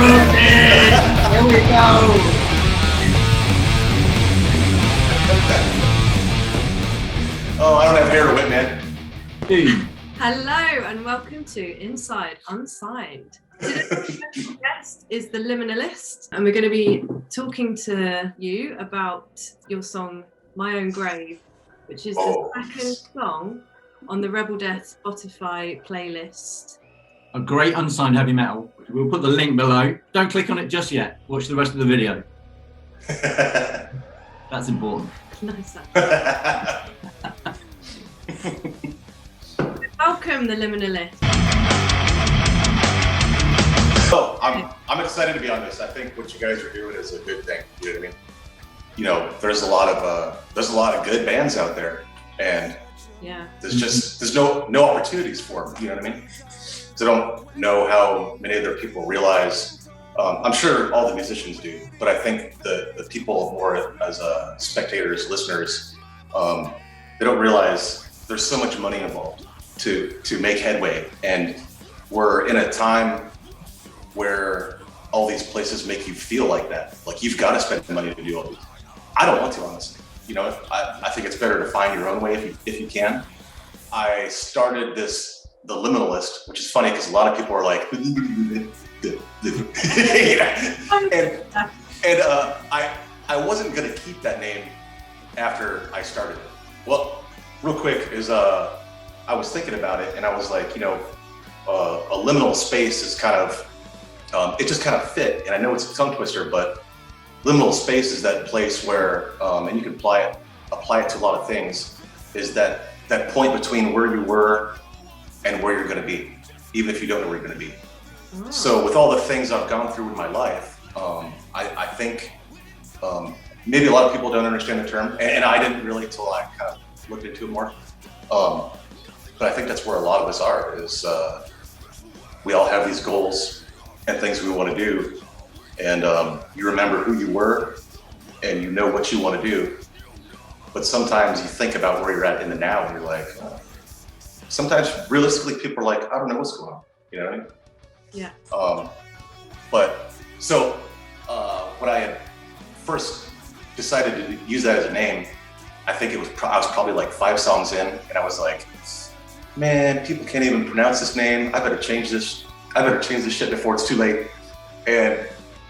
Here we go. Oh, I don't have hair to whip, man. Dude. Hello and welcome to Inside Unsigned. Today's guest is the Liminalist, and we're going to be talking to you about your song My Own Grave, which is the second song on the Rebel Death Spotify playlist. A great unsigned heavy metal. We'll put the link below. Don't click on it just yet. Watch the rest of the video. That's important. Nice. Welcome, the Liminalist. Oh, I'm excited to be on this. I think what you guys are doing is a good thing. You know what I mean? You know, there's a lot of good bands out there, and yeah, there's no opportunities for them. You know what I mean? So I don't know how many other people realize. I'm sure all the musicians do, but I think the people more as spectators, listeners, they don't realize there's so much money involved to make headway, and we're in a time where all these places make you feel like that, like you've got to spend money to do all these. I don't want to, honestly. You know, I think it's better to find your own way if you can. I started the Liminalist, which is funny because a lot of people are like, I wasn't gonna keep that name after I started it. Well, real quick is I was thinking about it and I was like, you know, a liminal space is kind of it just kind of fit, and I know it's a tongue twister, but liminal space is that place where and you can apply it to a lot of things, is that point between where you were and where you're going to be, even if you don't know where you're going to be. Oh. So with all the things I've gone through in my life, I think maybe a lot of people don't understand the term, and I didn't really until I kind of looked into it more. But I think that's where a lot of us are, is we all have these goals and things we want to do, and you remember who you were and you know what you want to do, but sometimes you think about where you're at in the now and you're like, sometimes realistically people are like, I don't know what's going on, you know what I mean? Yeah. But so when I had first decided to use that as a name, I think I was probably like 5 songs in, and I was like, man, people can't even pronounce this name. I better change this shit before it's too late. And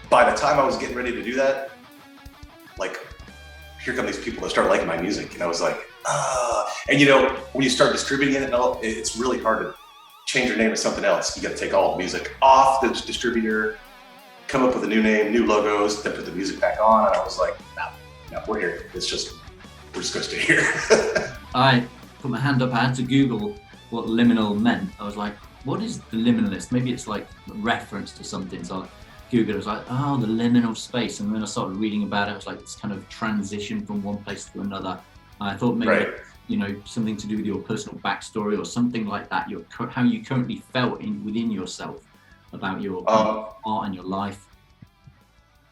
by the time I was getting ready to do that, like, here come these people that start liking my music, and I was like, and you know, when you start distributing it, it's really hard to change your name to something else. You got to take all the music off the distributor, come up with a new name, new logos, then put the music back on. And I was like, no, we're here. We're just going to stay here. I put my hand up. I had to Google what liminal meant. I was like, what is the liminalist? Maybe it's like a reference to something. So I Googled it. I was like, oh, the liminal space. And then I started reading about it. I was like, this kind of transition from one place to another. I thought maybe, right, you know, something to do with your personal backstory or something like that, how you currently felt within yourself about your art and your life.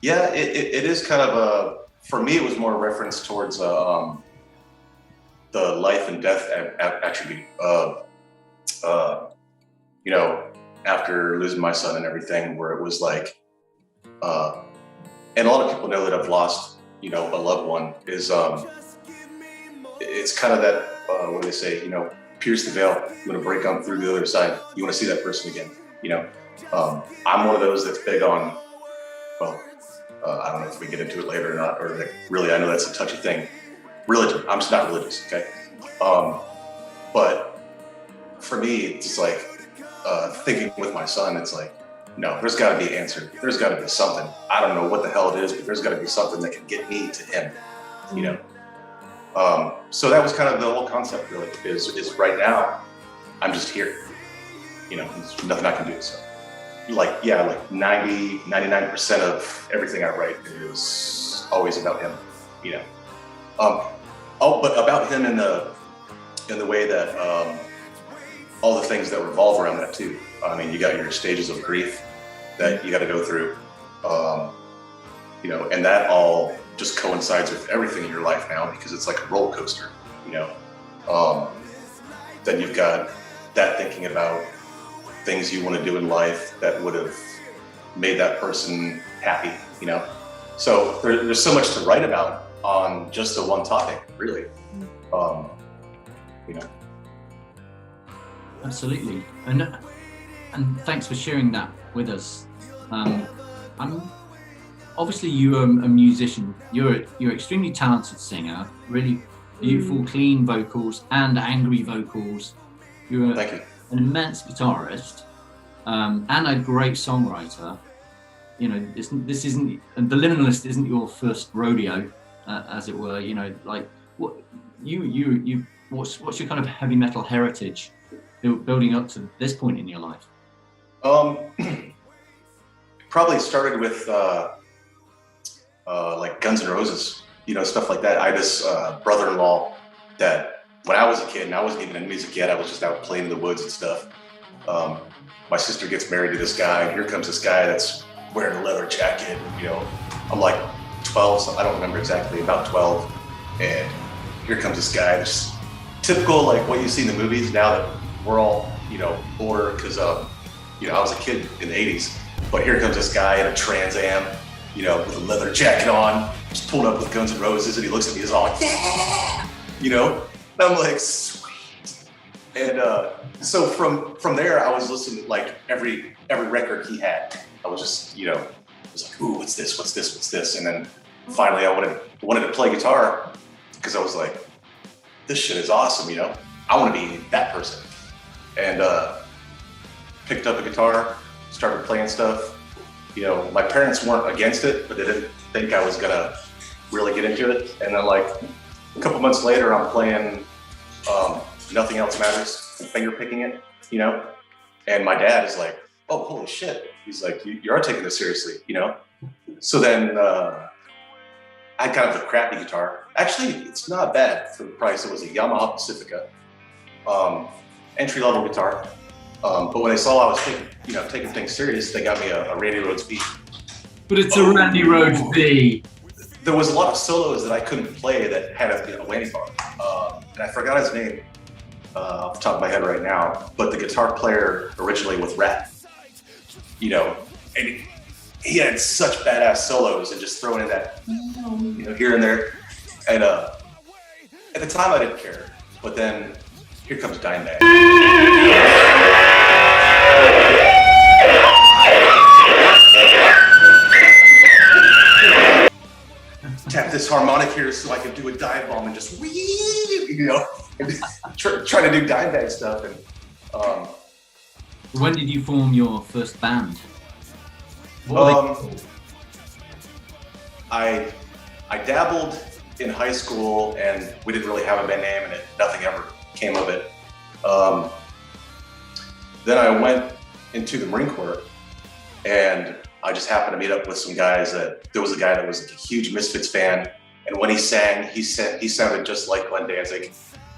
Yeah, it is kind of for me, it was more a reference towards the life and death attribute of, you know, after losing my son and everything, where it was like, and a lot of people know that I've lost, you know, a loved one, is, it's kind of that, what do they say, you know, pierce the veil, you want to break on through the other side, you want to see that person again, you know. I'm one of those that's big on, well, I don't know if we get into it later or not, or like, really, I know that's a touchy thing. Religion, I'm just not religious, okay? But for me, it's just like, thinking with my son, it's like, no, there's got to be an answer. There's got to be something. I don't know what the hell it is, but there's got to be something that can get me to him, you know? So that was kind of the whole concept, really, is right now, I'm just here. You know, there's nothing I can do. So, like, yeah, like 99% of everything I write is always about him, you know. But about him in the way that all the things that revolve around that too. I mean, you got your stages of grief that you got to go through, you know, and that all just coincides with everything in your life now, because it's like a roller coaster, you know. Then you've got that thinking about things you want to do in life that would have made that person happy, you know? So there's so much to write about on just the one topic, really. You know. Absolutely, and thanks for sharing that with us. I'm obviously you're a musician. You're extremely talented singer, really beautiful, clean vocals and angry vocals. You're Thank you. an immense guitarist and a great songwriter. You know, this isn't, and the Liminalist isn't your first rodeo, as it were. You know, like what what's your kind of heavy metal heritage building up to this point in your life? Probably started with like Guns N' Roses, you know, stuff like that. I had this brother-in-law that when I was a kid, and I wasn't even in music yet, I was just out playing in the woods and stuff. My sister gets married to this guy, and here comes this guy that's wearing a leather jacket. You know, I'm like 12, so I don't remember exactly, about 12. And here comes this guy, that's typical, like what you see in the movies now that we're all, you know, older, because, you know, I was a kid in the 80s. But here comes this guy in a Trans Am, you know, with a leather jacket on, just pulling up with Guns N' Roses, and he looks at me, he's all like, yeah, you know? And I'm like, sweet. And so from there, I was listening to like every record he had. I was just, you know, I was like, ooh, what's this? And then finally I wanted to play guitar, because I was like, this shit is awesome, you know? I want to be that person. And picked up a guitar, started playing stuff. You know, my parents weren't against it, but they didn't think I was gonna really get into it. And then like a couple months later, I'm playing Nothing Else Matters, finger picking it, you know? And my dad is like, oh, holy shit. He's like, you are taking this seriously, you know? So then I had kind of a crappy guitar. Actually, it's not bad for the price. It was a Yamaha Pacifica, entry-level guitar. But when they saw I was taking things serious, they got me a Randy Rhoads B. But it's a Randy Rhoads B. There was a lot of solos that I couldn't play that had a whammy bar. And I forgot his name off the top of my head right now, but the guitar player originally with Rat, you know, and he had such badass solos and just throwing in that, you know, here and there. And at the time I didn't care, but then here comes Dimebag. Tap this harmonic here so I can do a dive bomb and just wee, you know, and try to do Dimebag stuff. And when did you form your first band? I dabbled in high school, and we didn't really have a band name, and nothing ever came of it. Then I went into the Marine Corps, and I just happened to meet up with some guys. There was a guy that was a huge Misfits fan, and when he sang, he sounded just like Glenn Danzig,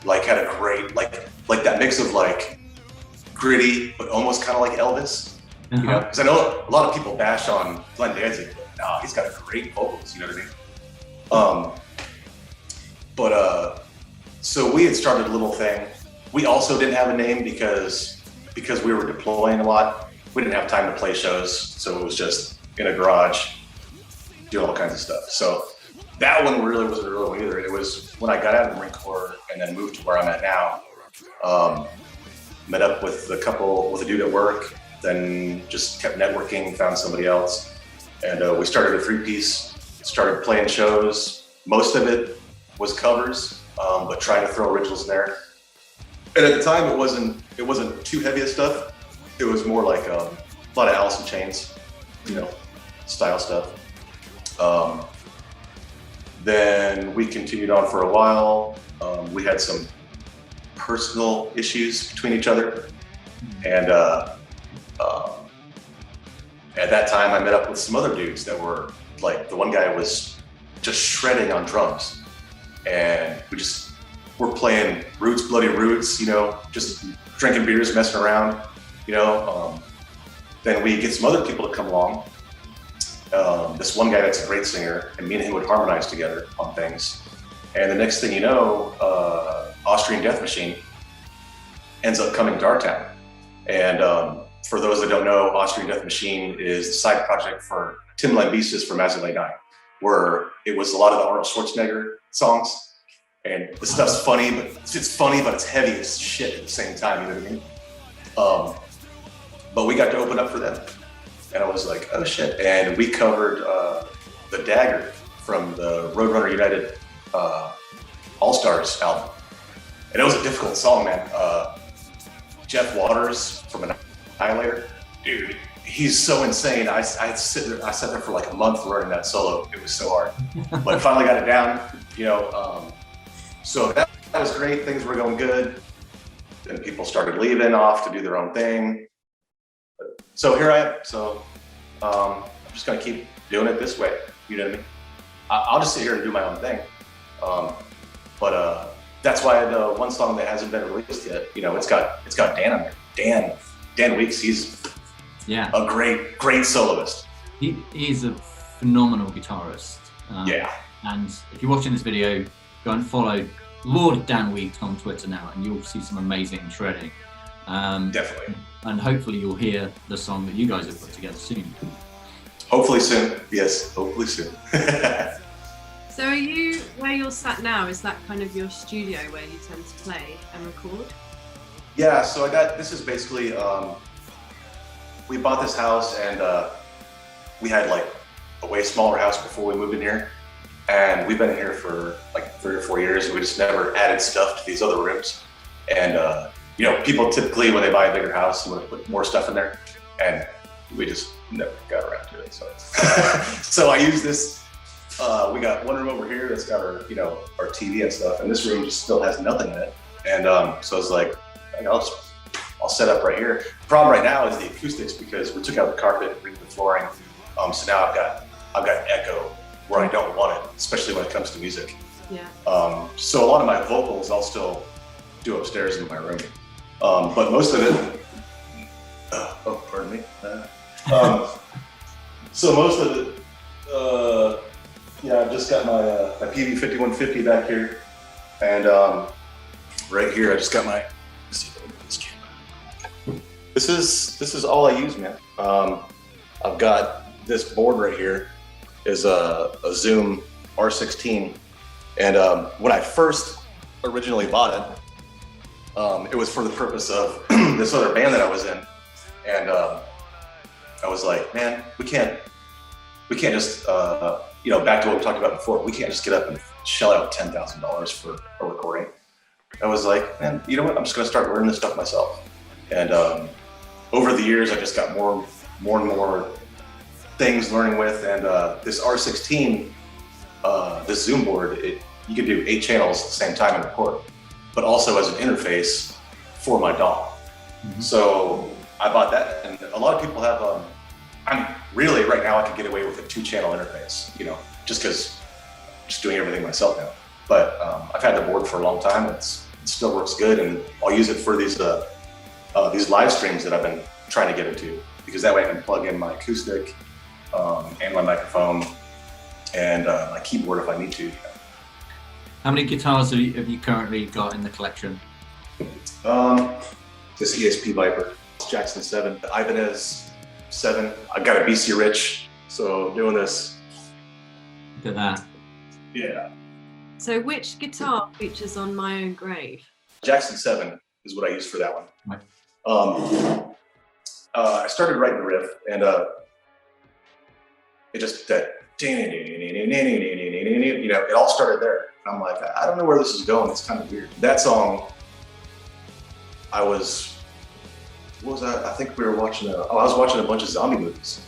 like had a great like that mix of like gritty but almost kind of like Elvis, you know? Because I know a lot of people bash on Glenn Danzig, but no, he's got great vocals, you know what I mean? So we had started a little thing. We also didn't have a name because we were deploying a lot. We didn't have time to play shows, so it was just in a garage, doing all kinds of stuff. So that one really wasn't a real one either. It was when I got out of the Marine Corps and then moved to where I'm at now. Met up with a dude at work, then just kept networking, found somebody else. And we started a 3-piece, started playing shows. Most of it was covers, but trying to throw originals in there. And at the time, it wasn't too heavy of stuff. It was more like a lot of Alice in Chains, you know, style stuff. Then we continued on for a while. We had some personal issues between each other. And at that time, I met up with some other dudes that were like, the one guy was just shredding on drums. And we're playing Roots, Bloody Roots, you know, just drinking beers, messing around. You know, then we get some other people to come along. This one guy that's a great singer, and me and him would harmonize together on things. And the next thing you know, Austrian Death Machine ends up coming to our town. And for those that don't know, Austrian Death Machine is the side project for Tim Lambesis from As I Lay Dying, where it was a lot of the Arnold Schwarzenegger songs. And the stuff's funny, but it's heavy as shit at the same time, you know what I mean? But we got to open up for them. And I was like, oh shit. And we covered The Dagger from the Roadrunner United All-Stars album. And it was a difficult song, man. Jeff Waters from Annihilator, dude, he's so insane. I sat there for like a month learning that solo. It was so hard, but finally got it down, you know. So that was great. Things were going good. Then people started leaving off to do their own thing. So here I am. So I'm just gonna keep doing it this way. You know what I mean? I'll just sit here and do my own thing. But that's why the one song that hasn't been released yet, you know, it's got Dan on there. Dan Weeks, he's a great soloist. He's a phenomenal guitarist. Yeah. And if you're watching this video, go and follow Lord Dan Weeks on Twitter now, and you'll see some amazing shredding. Definitely. And hopefully you'll hear the song that you guys have put together soon. Hopefully soon. Yes, hopefully soon. So are you, where you're sat now, is that kind of your studio where you tend to play and record? Yeah, so this is basically, we bought this house and we had like a way smaller house before we moved in here. And we've been here for like 3 or 4 years, and we just never added stuff to these other rooms. And you know, people typically, when they buy a bigger house, want to put more stuff in there. And we just never got around to it. So, so I use this. We got one room over here that's got our, you know, our TV and stuff, and this room just still has nothing in it. And so I was like, I'll set up right here. The problem right now is the acoustics, because we took out the carpet and redid the flooring. So now I've got echo where I don't want it, especially when it comes to music. Yeah. So a lot of my vocals I'll still do upstairs in my room, but most of it. Oh, pardon me. So most of it. Yeah, I've just got my PV 5150 back here, and right here I just got my. Let's see if I can put this camera. This is all I use, man. I've got this board right here is a Zoom R16, and when I first originally bought it, it was for the purpose of this other band that I was in, and I was like, man, we can't just. You know, back to what we talked about before, we can't just get up and shell out $10,000 for a recording. I was like, man, you know what? I'm just going to start learning this stuff myself. And over the years, I just got more and more things learning with. And this R16, this Zoom board, you can do 8 channels at the same time and record, but also as an interface for my DAW. Mm-hmm. So I bought that, and a lot of people have. Really, right now I could get away with a 2-channel interface, you know, just because I'm just doing everything myself now. But I've had the board for a long time. It still works good, and I'll use it for these live streams that I've been trying to get into, because that way I can plug in my acoustic and my microphone and my keyboard if I need to. How many guitars have you currently got in the collection? This ESP Viper, Jackson 7, the Ibanez 7. I got a BC Rich, so doing this. Look at that. Yeah. So which guitar features on My Own Grave? Jackson 7 is what I use for that one. Right. I started writing the riff, and it just that, you know, it all started there. And I'm like, I don't know where this is going. It's kind of weird. That song, what was that? I think we were watching I was watching a bunch of zombie movies.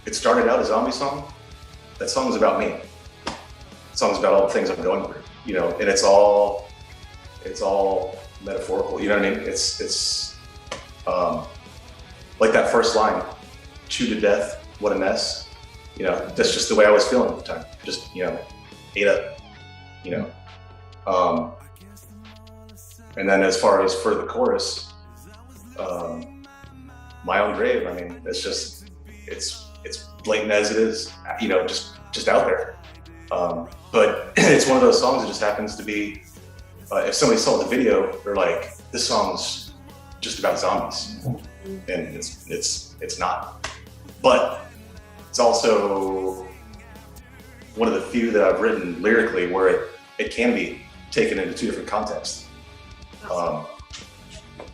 It started out a zombie song. That song is about me. The song's about all the things I'm going through, you know, and it's all metaphorical, you know what I mean? It's like that first line, "Chewed to death, what a mess." You know, that's just the way I was feeling at the time. Just, you know, ate up, you know. And then as far as for the chorus, My Own Grave, I mean, it's blatant as it is, you know, just out there. But it's one of those songs that just happens to be, if somebody saw the video, they're like, this song's just about zombies. and it's not. But it's also one of the few that I've written lyrically where it can be taken into two different contexts. And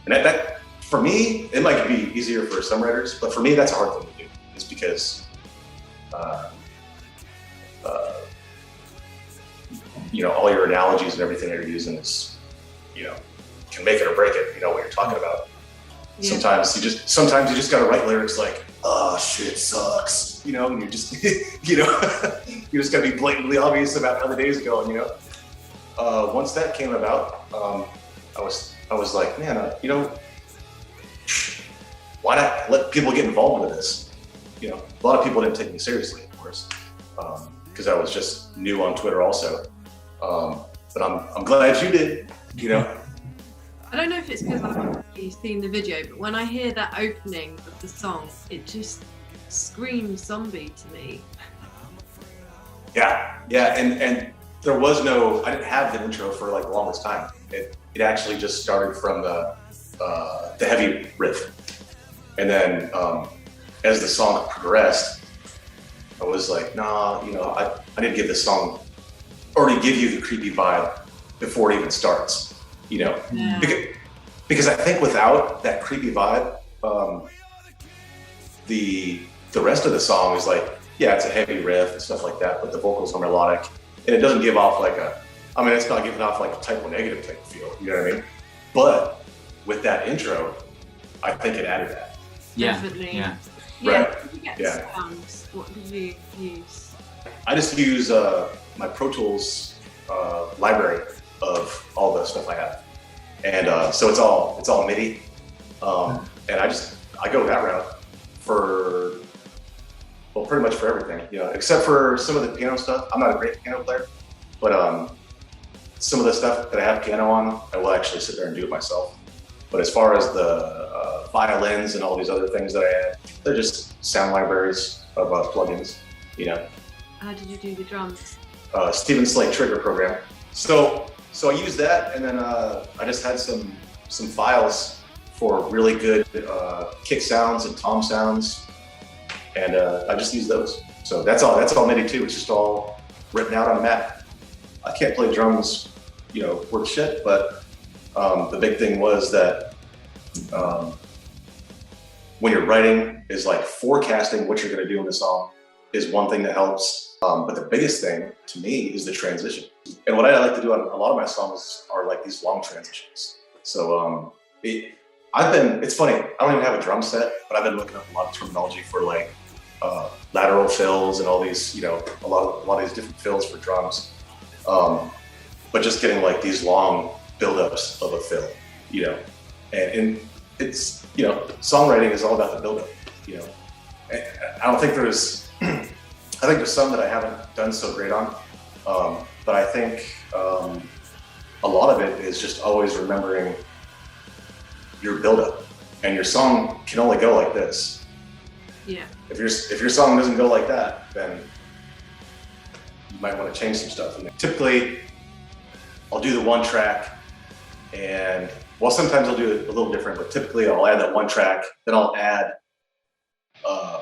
that for me, it might be easier for some writers, but for me, that's a hard thing to do. It's because, all your analogies and everything you're using is, can make it or break it. You know what you're talking about. Yeah. Sometimes you just gotta write lyrics like, "Oh shit sucks," and you just, you just gotta be blatantly obvious about how the days go. And once that came about, I was like, man, why not let people get involved with this? A lot of people didn't take me seriously, of course, because I was just new on Twitter also. But I'm glad you did. I don't know if it's because I've already seen the video, but when I hear that opening of the song, it just screams zombie to me. Yeah, and there was I didn't have the intro for like the longest time. It actually just started from the heavy riff. And then as the song progressed, I was like, nah, I didn't give this song, already give you the creepy vibe before it even starts, Yeah. Because I think without that creepy vibe, the rest of the song is like, yeah, it's a heavy riff and stuff like that, but the vocals are melodic, and it doesn't give off it's not giving off like a Type O Negative type of feel, you know what I mean? But with that intro, I think it added that. Yeah. Definitely. Yeah. Right. Yeah. Sounds. What did you use? I just use my Pro Tools library of all the stuff I have, and so it's all MIDI, and I go that route for pretty much for everything, except for some of the piano stuff. I'm not a great piano player, but some of the stuff that I have piano on, I will actually sit there and do it myself. But as far as the violins and all these other things that I add, they're just sound libraries of plugins, How did you do the drums? Steven Slate trigger program. So I used that, and then I just had some files for really good kick sounds and tom sounds, and I just used those. So that's all MIDI too. It's just all written out on a map. I can't play drums, worth shit, but the big thing was that when you're writing is like forecasting what you're going to do in the song is one thing that helps. But the biggest thing to me is the transition. And what I like to do on a lot of my songs are like these long transitions. So it's funny, I don't even have a drum set, but I've been looking up a lot of terminology for like lateral fills and all these, a lot of these different fills for drums. But just getting like these long buildups of a fill, and it's, songwriting is all about the buildup, And I don't think I think there's some that I haven't done so great on, but I think a lot of it is just always remembering your buildup, and your song can only go like this. Yeah. If your song doesn't go like that, then you might want to change some stuff. And typically, I'll do the one track, and sometimes I'll do it a little different, but typically I'll add that one track, then I'll add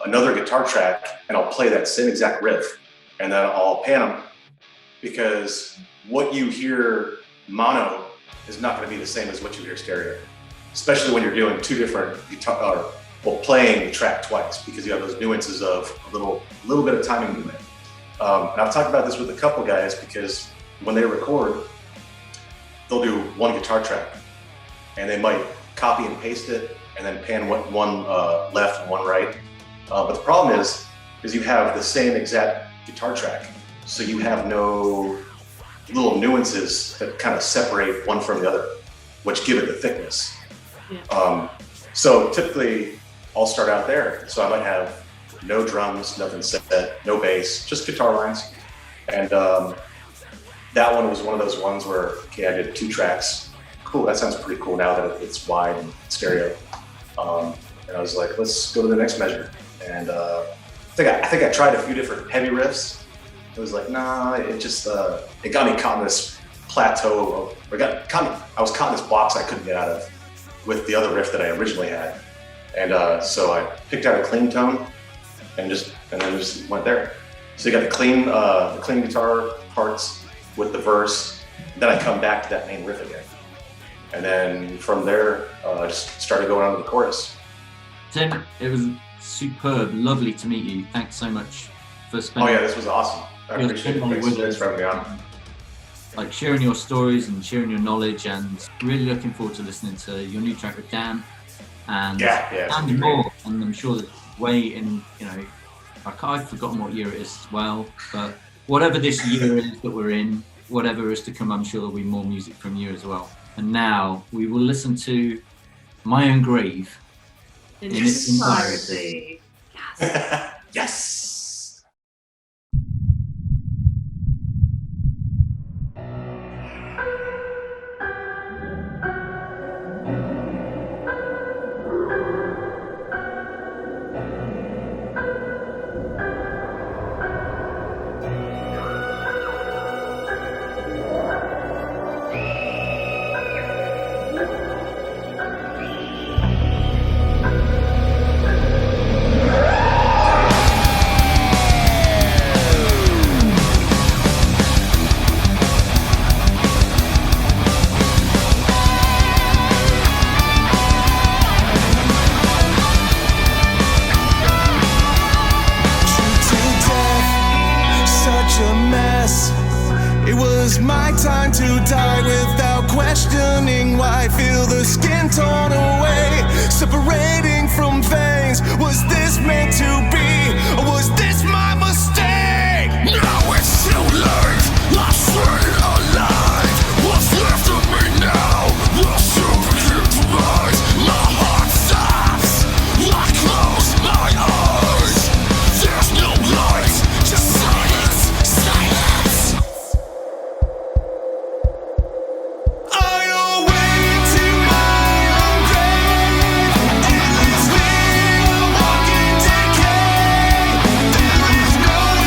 another guitar track, and I'll play that same exact riff, and then I'll pan them, because what you hear mono is not going to be the same as what you hear stereo, especially when you're doing two different guitar, playing the track twice, because you have those nuances of a little bit of timing movement. And I've talked about this with a couple guys, because when they record, they'll do one guitar track, and they might copy and paste it, and then pan one left and one right. But the problem is you have the same exact guitar track, so you have no little nuances that kind of separate one from the other, which give it the thickness. Yeah. So typically, I'll start out there. So I might have no drums, nothing set, no bass, just guitar lines. And that one was one of those ones where, okay, I did 2 tracks. Cool, that sounds pretty cool now that it's wide and stereo. And I was like, let's go to the next measure. And I think I tried a few different heavy riffs. It was like, nah, it just, it got me caught in this plateau I was caught in this box I couldn't get out of with the other riff that I originally had. And so I picked out a clean tone and then just went there. So you got the clean guitar parts with the verse. Then I come back to that main riff again. And then from there, just started going on to the chorus. Tim, it was superb, lovely to meet you. Thanks so much for spending. Oh yeah, this was awesome. I appreciate it. Thanks for having me on. Like sharing your stories and sharing your knowledge, and really looking forward to listening to your new track with Dan. And more. And I'm sure that way in, I've forgotten what year it is as well, but whatever this year is that we're in, whatever is to come, I'm sure there'll be more music from you as well. And now we will listen to My Own Grave in its entirety. Yes. Yes. My time to die without questioning why I feel the skin torn away, separating from veins. Was this meant to be, or was this my mistake? Now it's too late, I stay alive. What's left of me now will soon begin to rise. My heart stops, I close my eyes. There's no light, just silence, silence. No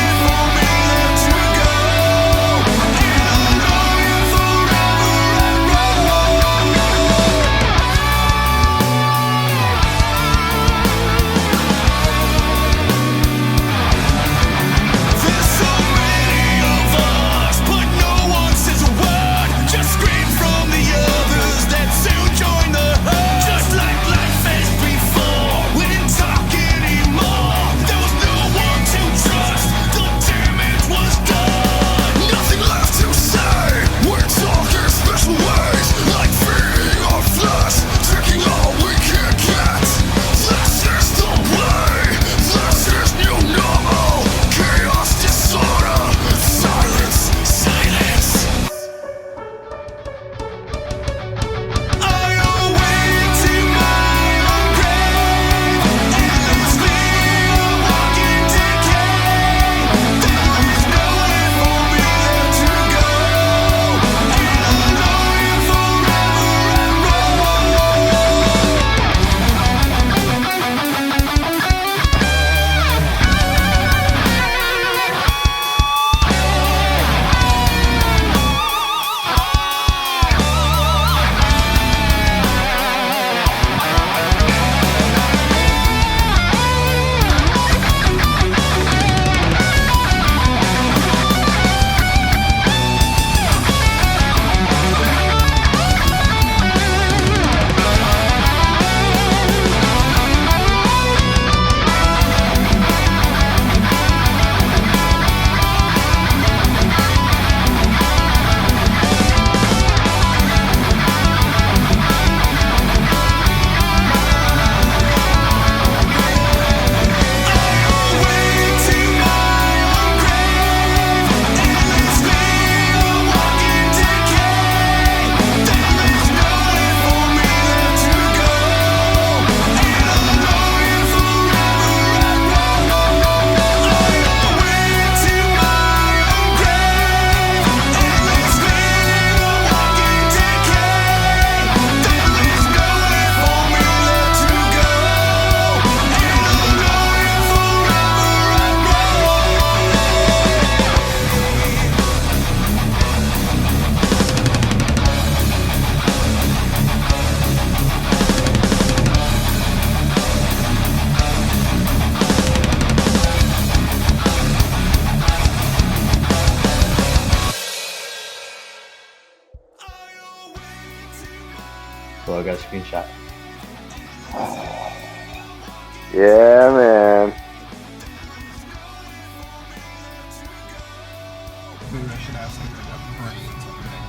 I got a screenshot. Yeah, man. Maybe I should ask him for that brains over there.